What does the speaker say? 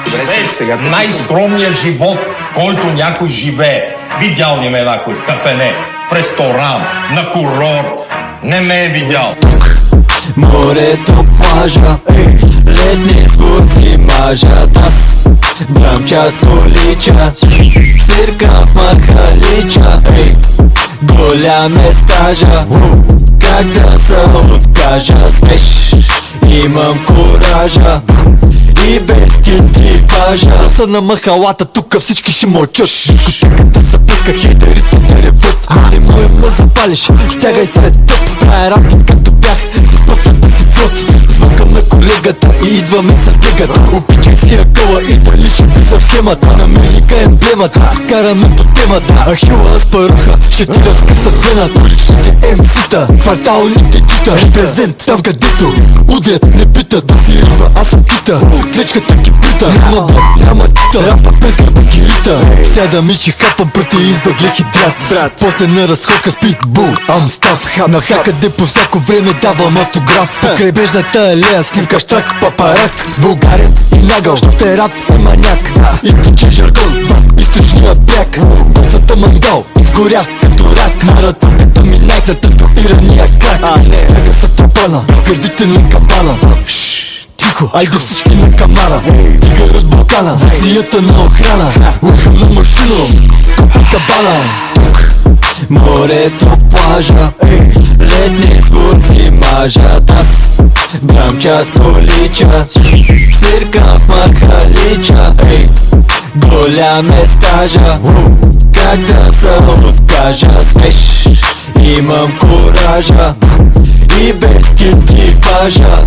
живееш сега най-скромният живот, който някой живее. Видял ли ме някой в кафене, в ресторант, на курорт? Не ме е видял. Морето, плажа, летни звуци мажат. Аз брам час колича, свирка в махалича. Голям е стажа, как да се откажа? Свеж, имам куража и без кити важа. Са на махалата, тука всички ще мълчат. Дискотеката се пуска, хейтерите да реват. Не може ме запалиш, стягай след тъп. Правя работа както бях, с пъпната си флъц. Звънкам на колегата и идваме с вдигата. Обичай си акъла и дали ще ви за схемата. На Америка емблемата, караме по темата. Ахила Аспаруха, ще ти разкъсат вената. Уличните МС-та, кварталните чита. Репрезент, там където удрят не питат. Да си риба, аз съм кита, клечката ги пита. Няма брат, няма тита, рапа без гърба ги рита. Сядам и ще хапам протеин с въглехидрат. После на разходка с питбул, амстав хап. Навсякъде по всяко време давам автограф. По крайбрежната алея снимка штрак, папарак. Българен и нагъл, защото е рап и маняк. Източен жаргон, източния бряг. Гоцата мангал, изгорях като рак. Маратонката ми найк на татуирания крак. Стяга са тропана, в гърдите на камбана. Тихо, айде всички на камара. Тигър от Балкана, визията на охрана. Уехам на машина, копа кабана. Тук, морето, плажа, летни звуци мажат. Аз брам час колича, свирка в махалича. Голям е стажа, как да се откажа? Свеж, имам куража и без кити важа.